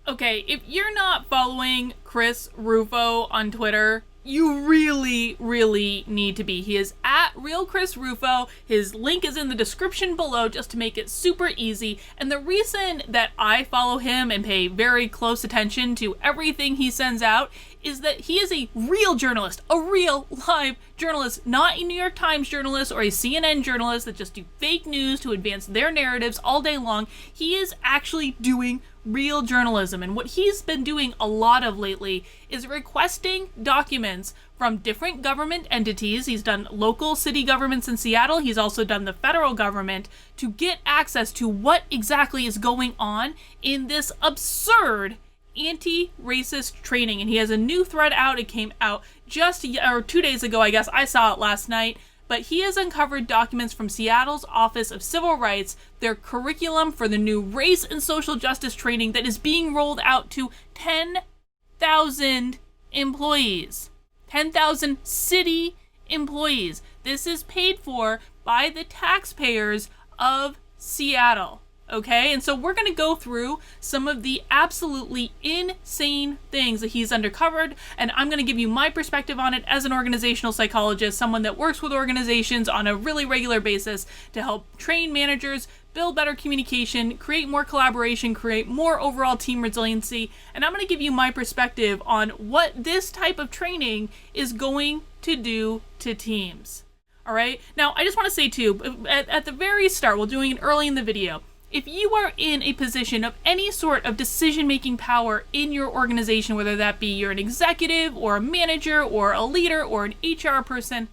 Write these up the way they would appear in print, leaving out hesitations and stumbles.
Okay, if you're not following Chris Rufo on Twitter, you really need to be. He is at Real Chris Rufo. His link is in the description below just to make it super easy. And the reason that I follow him and pay very close attention to everything he sends out is that he is a real journalist, a real live journalist, not a New York Times journalist or a CNN journalist that just do fake news to advance their narratives all day long. He is actually doing real journalism, and what he's been doing a lot of lately is requesting documents from different government entities. He's done local city governments in Seattle. He's also done the federal government to get access to what exactly is going on in this absurd anti-racist training. And he has a new thread out. It came out just 2 days ago, I guess. I saw it last night. But he has uncovered documents from Seattle's Office of Civil Rights, their curriculum for the new race and social justice training that is being rolled out to 10,000 employees. 10,000 city employees. This is paid for by the taxpayers of Seattle. Okay, and so we're going to go through some of the absolutely insane things that he's uncovered, and I'm going to give you my perspective on it as an organizational psychologist, someone that works with organizations on a really regular basis to help train managers, build better communication, create more collaboration, create more overall team resiliency, and I'm going to give you my perspective on what this type of training is going to do to teams. All right, now I just want to say too, at the very start, we're doing it early in the video, if you are in a position of any sort of decision-making power in your organization, whether that be you're an executive or a manager or a leader or an HR person,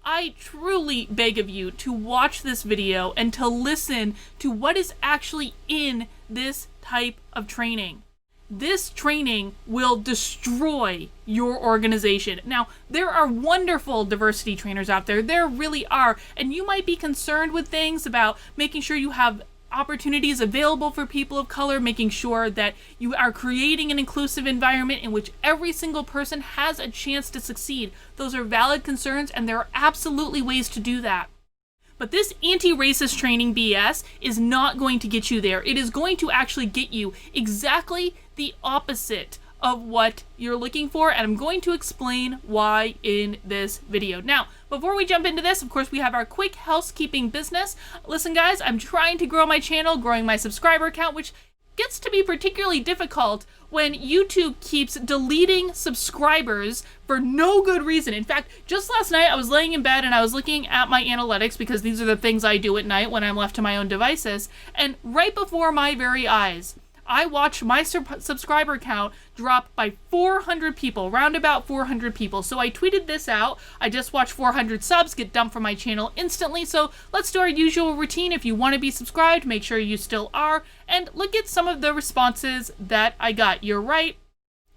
I truly beg of you to watch this video and to listen to what is actually in this type of training. This training will destroy your organization. Now, there are wonderful diversity trainers out there. There really are. And you might be concerned with things about making sure you have opportunities available for people of color, making sure that you are creating an inclusive environment in which every single person has a chance to succeed. Those are valid concerns, and there are absolutely ways to do that. But this anti-racist training BS is not going to get you there. It is going to actually get you exactly the opposite of what you're looking for, and I'm going to explain why in this video. Now, before we jump into this, of course, we have our quick housekeeping business. Listen, guys, I'm trying to grow my channel, growing my subscriber count, which gets to be particularly difficult when YouTube keeps deleting subscribers for no good reason. In fact, just last night, I was laying in bed and I was looking at my analytics, because these are the things I do at night when I'm left to my own devices, and right before my very eyes, I watched my subscriber count drop by 400 people, round about 400 people. So I tweeted this out. I just watched 400 subs get dumped from my channel instantly. So let's do our usual routine. If you want to be subscribed, make sure you still are. And look at some of the responses that I got. You're right.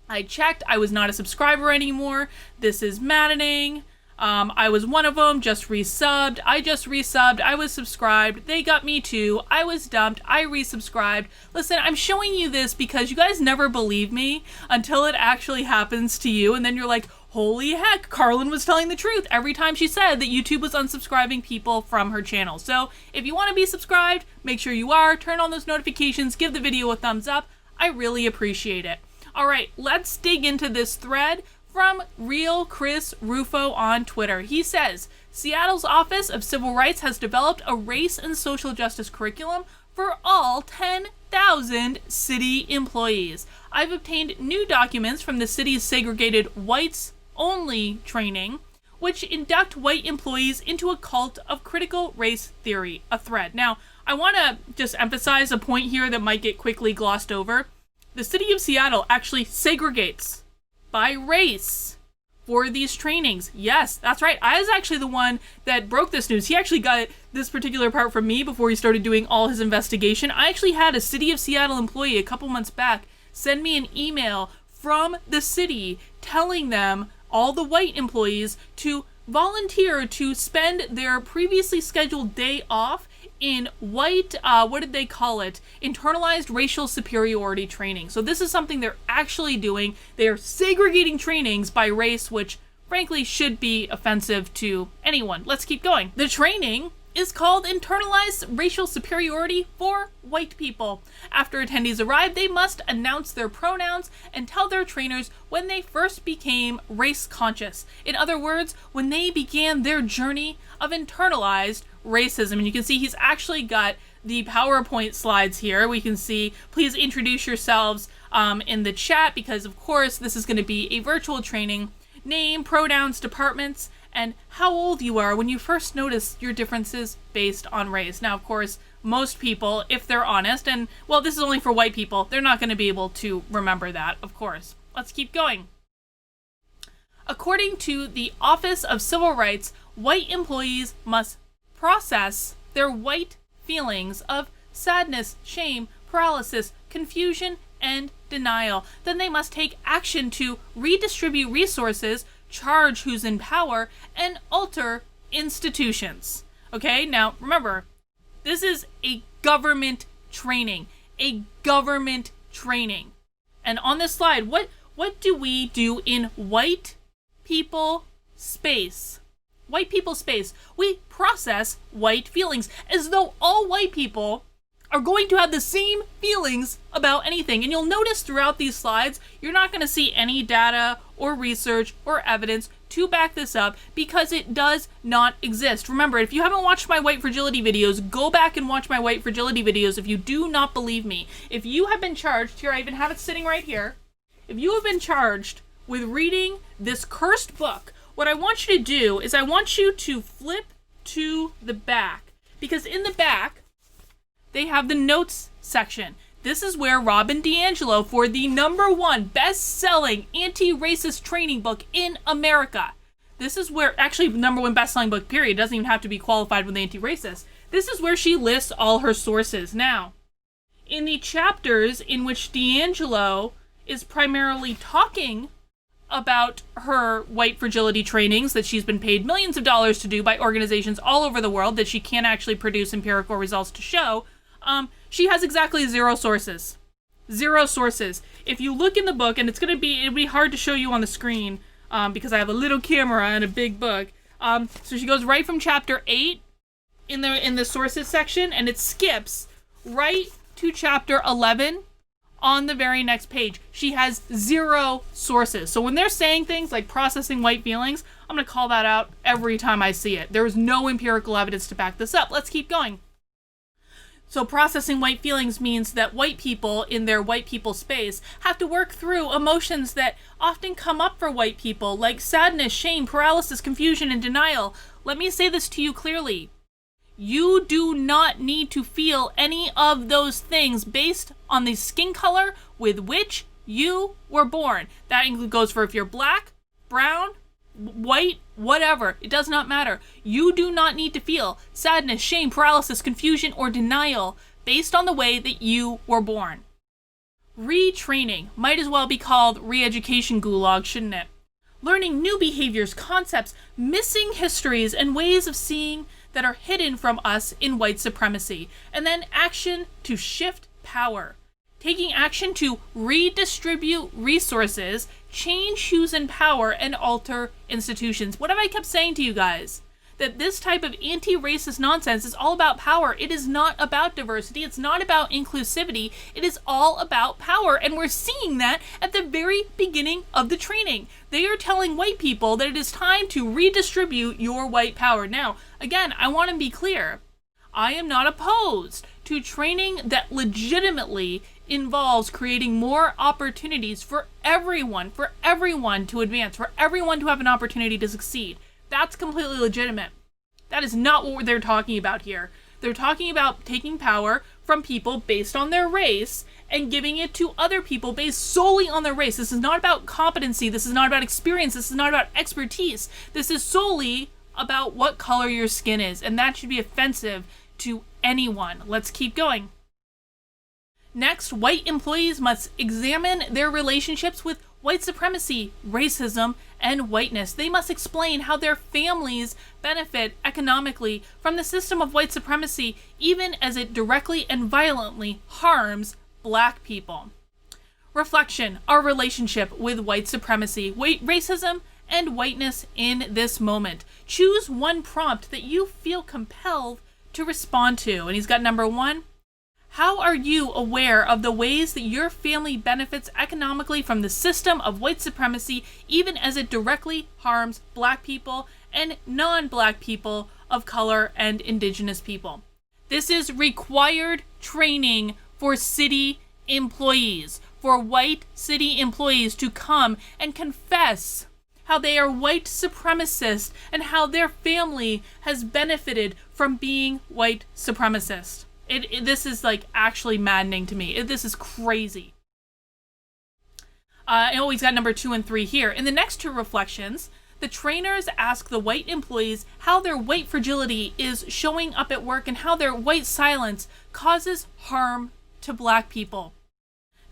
I checked. I was not a subscriber anymore. This is maddening. I was one of them, just resubbed. I just resubbed. I was subscribed. They got me too. I was dumped. I resubscribed. Listen, I'm showing you this because you guys never believe me until it actually happens to you. And then you're like, holy heck, Carlin was telling the truth every time she said that YouTube was unsubscribing people from her channel. So if you want to be subscribed, make sure you are. Turn on those notifications. Give the video a thumbs up. I really appreciate it. All right, let's dig into this thread from Real Chris Rufo on Twitter. He says, Seattle's Office of Civil Rights has developed a race and social justice curriculum for all 10,000 city employees. I've obtained new documents from the city's segregated whites-only training, which induct white employees into a cult of critical race theory, a thread. Now, I want to just emphasize a point here that might get quickly glossed over. The city of Seattle actually segregates by race for these trainings. Yes, that's right. I was actually the one that broke this news. He actually got this particular part from me before he started doing all his investigation. I actually had a City of Seattle employee a couple months back send me an email from the city telling them, all the white employees, to volunteer to spend their previously scheduled day off in white, what did they call it? Internalized racial superiority training. So this is something they're actually doing. They're segregating trainings by race, which frankly should be offensive to anyone. Let's keep going. The training is called internalized racial superiority for white people. After attendees arrive, they must announce their pronouns and tell their trainers when they first became race conscious. In other words, when they began their journey of internalized racism. And you can see he's actually got the PowerPoint slides here. We can see, please introduce yourselves in the chat, because of course this is going to be a virtual training. Name, pronouns, departments, and how old you are when you first notice your differences based on race. Now, of course, most people, if they're honest, and well, this is only for white people, they're not going to be able to remember that, of course. Let's keep going. According to the Office of Civil Rights, white employees must process their white feelings of sadness, shame, paralysis, confusion, and denial. Then they must take action to redistribute resources, charge who's in power, and alter institutions. Okay, now remember, this is a government training. A government training. And on this slide, what do we do in white people space? White people space. We process white feelings as though all white people are going to have the same feelings about anything. And you'll notice throughout these slides, you're not going to see any data or research or evidence to back this up, because it does not exist. Remember, if you haven't watched my white fragility videos, go back and watch my white fragility videos if you do not believe me. If you have been charged, here I even have it sitting right here, if you have been charged with reading this cursed book, what I want you to do is I want you to flip to the back, because in the back, they have the notes section. This is where Robin DiAngelo, for the #1 best-selling anti-racist training book in America, this is where, actually #1 best-selling book, period, doesn't even have to be qualified with anti-racist. This is where she lists all her sources. Now, in the chapters in which DiAngelo is primarily talking about her white fragility trainings that she's been paid millions of dollars to do by organizations all over the world that she can't actually produce empirical results to show, she has exactly 0 sources. 0 sources. If you look in the book, and it'll be hard to show you on the screen because I have a little camera and a big book. So she goes right from chapter 8 in the sources section, and it skips right to chapter 11 on the very next page. She has 0 sources. So when they're saying things like processing white feelings, I'm going to call that out every time I see it. There is no empirical evidence to back this up. Let's keep going. So processing white feelings means that white people in their white people space have to work through emotions that often come up for white people, like sadness, shame, paralysis, confusion, and denial. Let me say this to you clearly. You do not need to feel any of those things based on the skin color with which you were born. That goes for if you're black, brown, white, whatever. It does not matter. You do not need to feel sadness, shame, paralysis, confusion, or denial based on the way that you were born. Retraining might as well be called re-education gulag, shouldn't it? Learning new behaviors, concepts, missing histories, and ways of seeing that are hidden from us in white supremacy. And then action to shift power. Taking action to redistribute resources, change who's in power, and alter institutions. What have I kept saying to you guys? That this type of anti-racist nonsense is all about power. It is not about diversity. It's not about inclusivity. It is all about power. And we're seeing that at the very beginning of the training. They are telling white people that it is time to redistribute your white power. Now, again, I want to be clear. I am not opposed to training that legitimately involves creating more opportunities for everyone to advance, for everyone to have an opportunity to succeed. That's completely legitimate. That is not what they're talking about here. They're talking about taking power from people based on their race and giving it to other people based solely on their race. This is not about competency. This is not about experience. This is not about expertise. This is solely about what color your skin is, and that should be offensive to anyone. Let's keep going. Next, white employees must examine their relationships with white supremacy, racism, and whiteness. They must explain how their families benefit economically from the system of white supremacy, even as it directly and violently harms Black people. Reflection, our relationship with white supremacy, racism, and whiteness in this moment. Choose one prompt that you feel compelled to respond to. And he's got number 1. How are you aware of the ways that your family benefits economically from the system of white supremacy, even as it directly harms Black people and non-Black people of color and Indigenous people? This is required training for city employees, for white city employees to come and confess how they are white supremacists and how their family has benefited from being white supremacists. This is like actually maddening to me. This is crazy. He's got number 2 and 3 here. In the next 2 reflections, the trainers ask the white employees how their white fragility is showing up at work and how their white silence causes harm to Black people.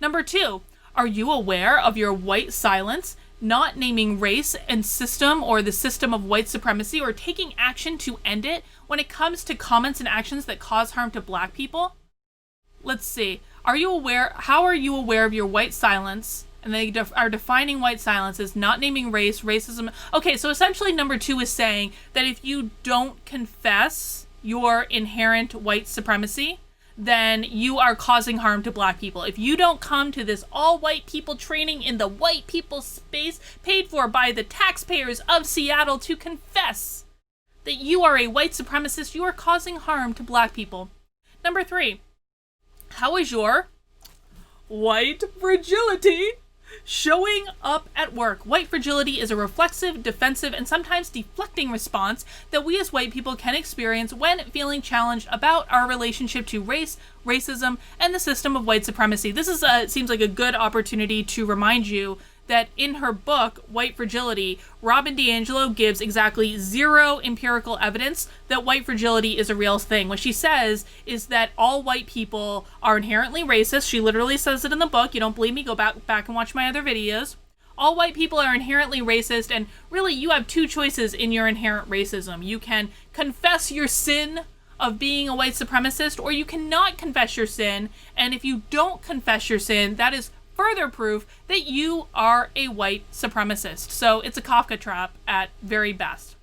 Number 2, are you aware of your white silence not naming race and system or the system of white supremacy or taking action to end it when it comes to comments and actions that cause harm to Black people? Let's see. How are you aware of your white silence? And they are defining white silence as not naming race, racism. Okay, so essentially number 2 is saying that if you don't confess your inherent white supremacy, then you are causing harm to Black people. If you don't come to this all white people training in the white people space paid for by the taxpayers of Seattle to confess that you are a white supremacist, you are causing harm to Black people. Number 3, how is your white fragility showing up at work? White fragility is a reflexive, defensive, and sometimes deflecting response that we as white people can experience when feeling challenged about our relationship to race, racism, and the system of white supremacy. This is seems like a good opportunity to remind you that in her book, White Fragility, Robin DiAngelo gives exactly 0 empirical evidence that white fragility is a real thing. What she says is that all white people are inherently racist. She literally says it in the book. You don't believe me? Go back and watch my other videos. All white people are inherently racist, and really you have 2 choices in your inherent racism. You can confess your sin of being a white supremacist, or you cannot confess your sin, and if you don't confess your sin, that is further proof that you are a white supremacist. So it's a Kafka trap at very best.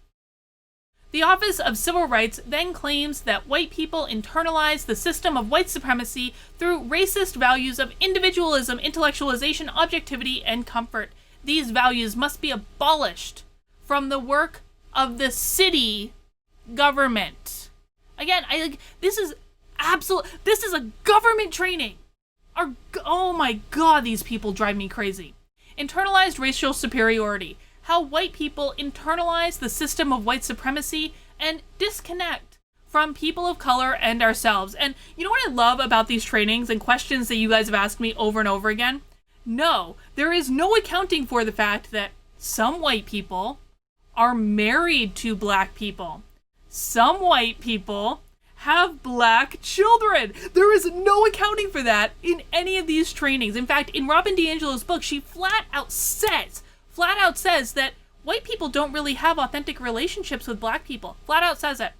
The Office of Civil Rights then claims that white people internalize the system of white supremacy through racist values of individualism, intellectualization, objectivity, and comfort. These values must be abolished from the work of the city government. Again, this is a government training. Oh my God, these people drive me crazy. Internalized racial superiority. How white people internalize the system of white supremacy and disconnect from people of color and ourselves. And you know what I love about these trainings and questions that you guys have asked me over and over again? No, there is no accounting for the fact that some white people are married to Black people. Some white people have Black children. There is no accounting for that in any of these trainings. In fact, in Robin DiAngelo's book, she flat out says that white people don't really have authentic relationships with Black people. Flat out says it.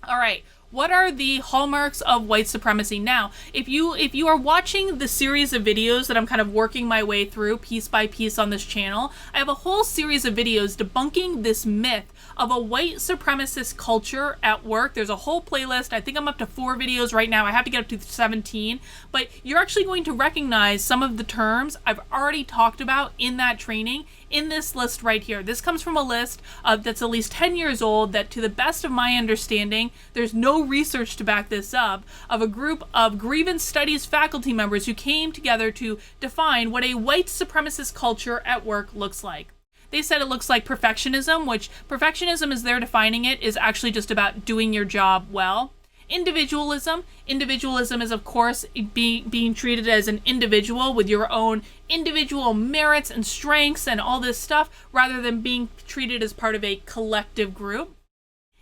All right, what are the hallmarks of white supremacy? Now, if you are watching the series of videos that I'm kind of working my way through piece by piece on this channel, I have a whole series of videos debunking this myth of a white supremacist culture at work. There's a whole playlist. I think I'm up to 4 videos right now. I have to get up to 17, but you're actually going to recognize some of the terms I've already talked about in that training in this list right here. This comes from a list that's at least 10 years old that, to the best of my understanding, there's no research to back this up, of a group of grievance studies faculty members who came together to define what a white supremacist culture at work looks like. They said it looks like perfectionism, which perfectionism, as they're defining it, is actually just about doing your job well. Individualism is, of course, being treated as an individual with your own individual merits and strengths and all this stuff, rather than being treated as part of a collective group.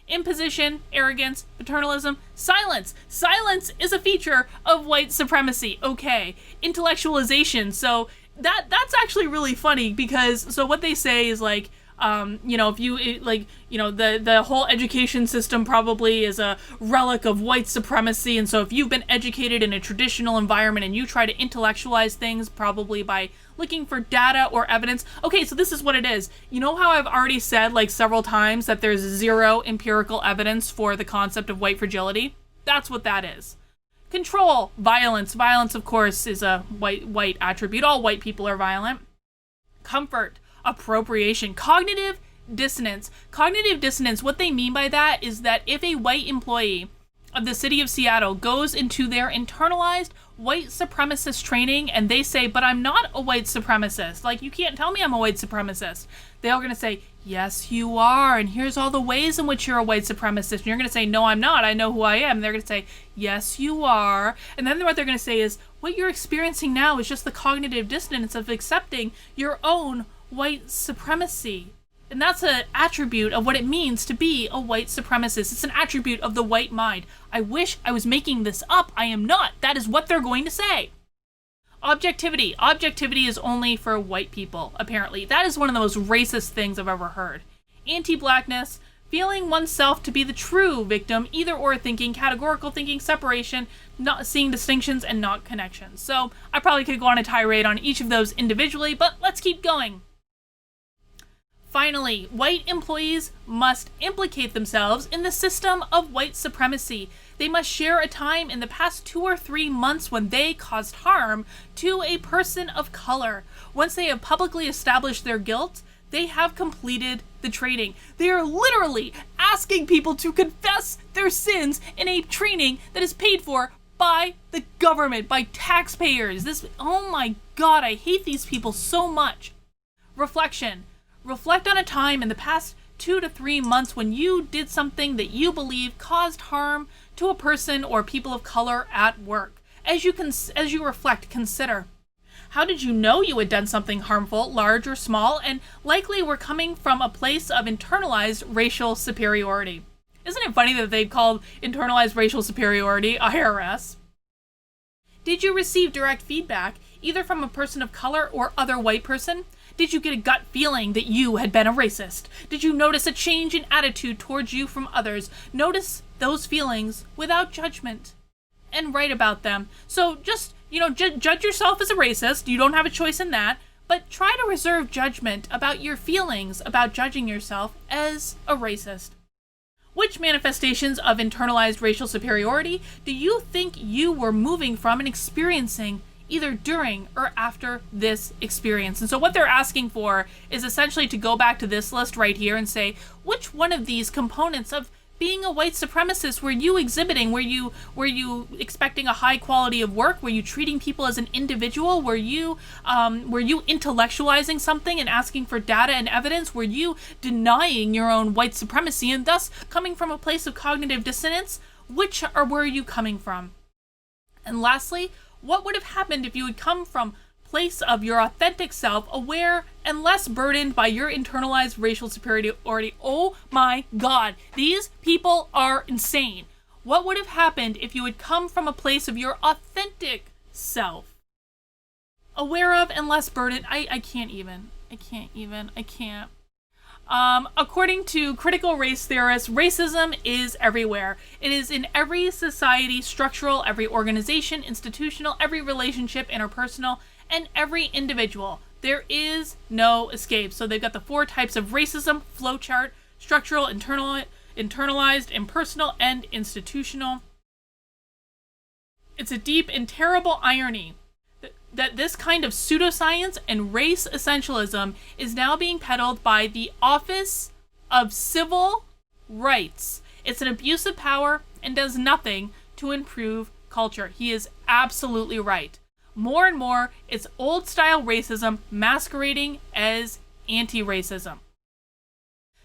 Imposition, arrogance, paternalism, silence. Silence is a feature of white supremacy. Okay. Intellectualization. So that's actually really funny because, so what they say is like, If you the whole education system probably is a relic of white supremacy, and so if you've been educated in a traditional environment and you try to intellectualize things probably by looking for data or evidence. Okay, so this is what it is. You know how I've already said like several times that there's zero empirical evidence for the concept of white fragility? That's what that is. Control, violence. Violence, of course, is a white attribute. All white people are violent. Comfort, appropriation, cognitive dissonance. Cognitive dissonance, what they mean by that is that if a white employee of the city of Seattle goes into their internalized white supremacist training and they say, but I'm not a white supremacist. Like, you can't tell me I'm a white supremacist. They're all going to say, yes, you are. And here's all the ways in which you're a white supremacist. And you're going to say, no, I'm not. I know who I am. And they're going to say, yes, you are. And then what they're going to say is, what you're experiencing now is just the cognitive dissonance of accepting your own white supremacy. And that's an attribute of what it means to be a white supremacist. It's an attribute of the white mind. I wish I was making this up. I am not. That is what they're going to say. Objectivity. Objectivity is only for white people, apparently. That is one of the most racist things I've ever heard. Anti-blackness. Feeling oneself to be the true victim, either or thinking, categorical thinking, separation, not seeing distinctions and not connections. So I probably could go on a tirade on each of those individually, but let's keep going. Finally, white employees must implicate themselves in the system of white supremacy. They must share a time in the past 2 or 3 months when they caused harm to a person of color. Once they have publicly established their guilt, they have completed the training. They are literally asking people to confess their sins in a training that is paid for by the government, by taxpayers. Oh my God, I hate these people so much. Reflection. Reflect on a time in the past 2 to 3 months when you did something that you believe caused harm to a person or people of color at work. As you reflect, consider, how did you know you had done something harmful, large or small, and likely were coming from a place of internalized racial superiority? Isn't it funny that they've called internalized racial superiority IRS? Did you receive direct feedback, either from a person of color or other white person? Did you get a gut feeling that you had been a racist? Did you notice a change in attitude towards you from others? Notice those feelings without judgment and write about them. So just, judge yourself as a racist. You don't have a choice in that, but try to reserve judgment about your feelings about judging yourself as a racist. Which manifestations of internalized racial superiority do you think you were moving from and experiencing either during or after this experience? And so what they're asking for is essentially to go back to this list right here and say, which one of these components of being a white supremacist were you exhibiting? Were you expecting a high quality of work? Were you treating people as an individual? Were you intellectualizing something and asking for data and evidence? Were you denying your own white supremacy and thus coming from a place of cognitive dissonance? Which or were you coming from? And lastly, what would have happened if you had come from place of your authentic self, aware and less burdened by your internalized racial superiority? Oh my God, these people are insane. What would have happened if you had come from a place of your authentic self, aware of and less burdened? I can't. According to critical race theorists, racism is everywhere. It is in every society, structural, every organization, institutional, every relationship, interpersonal, and every individual. There is no escape. So they've got the 4 types of racism: flowchart, structural, internalized, impersonal, and institutional. It's a deep and terrible irony that this kind of pseudoscience and race essentialism is now being peddled by the Office of Civil Rights. It's an abuse of power and does nothing to improve culture. He is absolutely right. More and more, it's old-style racism masquerading as anti-racism.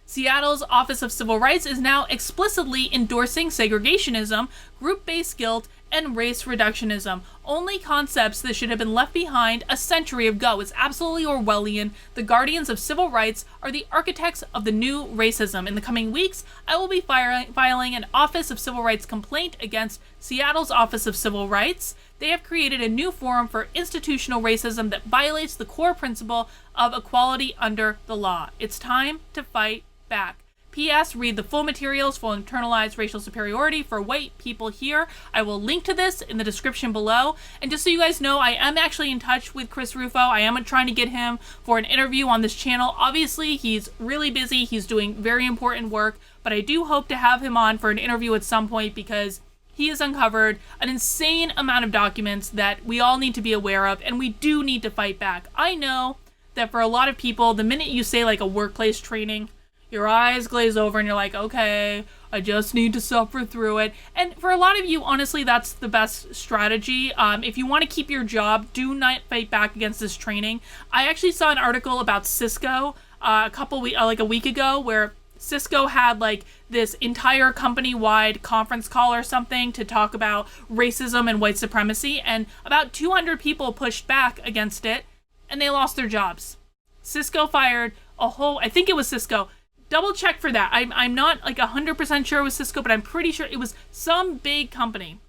Seattle's Office of Civil Rights is now explicitly endorsing segregationism, group-based guilt, and race reductionism, only concepts that should have been left behind a century ago. It's absolutely Orwellian. The guardians of civil rights are the architects of the new racism. In the coming weeks, I will be filing an Office of Civil Rights complaint against Seattle's Office of Civil Rights. they have created a new forum for institutional racism that violates the core principle of equality under the law. It's time to fight back. P.S. Read the full materials for internalized racial superiority for white people here. I will link to this in the description below. And just so you guys know, I am actually in touch with Chris Rufo. I am trying to get him for an interview on this channel. Obviously, he's really busy. He's doing very important work. But I do hope to have him on for an interview at some point because he has uncovered an insane amount of documents that we all need to be aware of, and we do need to fight back. I know that for a lot of people, the minute you say like a workplace training, your eyes glaze over and you're like, okay, I just need to suffer through it. And for a lot of you, honestly, that's the best strategy. If you want to keep your job, do not fight back against this training. I actually saw an article about Cisco like a week ago where Cisco had like this entire company-wide conference call or something to talk about racism and white supremacy, and about 200 people pushed back against it and they lost their jobs. Cisco fired I think it was Cisco. Double check for that. I'm not like 100% sure it was Cisco, but I'm pretty sure it was some big company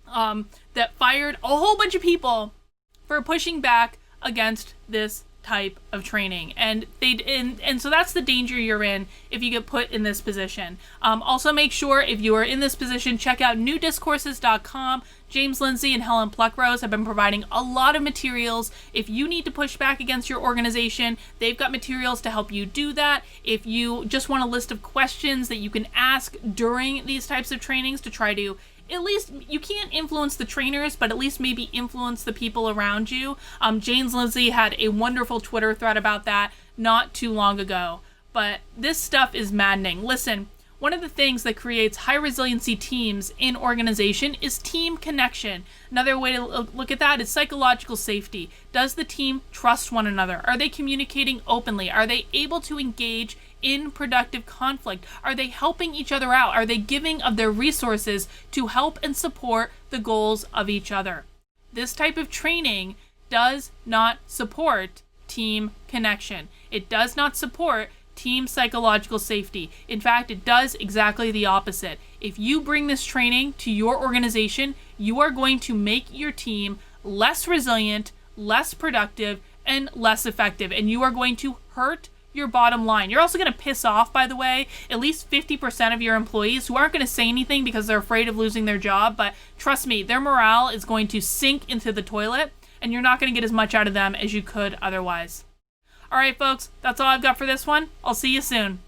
that fired a whole bunch of people for pushing back against this type of training. And so that's the danger you're in if you get put in this position. Also make sure if you are in this position, check out newdiscourses.com. James Lindsay and Helen Pluckrose have been providing a lot of materials. If you need to push back against your organization, they've got materials to help you do that. If you just want a list of questions that you can ask during these types of trainings to try to at least, you can't influence the trainers, but at least maybe influence the people around you. James Lindsay had a wonderful Twitter thread about that not too long ago. But this stuff is maddening. Listen, one of the things that creates high resiliency teams in organization is team connection. Another way to look at that is psychological safety. Does the team trust one another? Are they communicating openly? Are they able to engage in productive conflict? Are they helping each other out? Are they giving of their resources to help and support the goals of each other? This type of training does not support team connection. It does not support team psychological safety. In fact, it does exactly the opposite. If you bring this training to your organization, you are going to make your team less resilient, less productive, and less effective, and you are going to hurt your bottom line. You're also going to piss off, by the way, at least 50% of your employees who aren't going to say anything because they're afraid of losing their job, but trust me, their morale is going to sink into the toilet, and you're not going to get as much out of them as you could otherwise. All right, folks, that's all I've got for this one. I'll see you soon.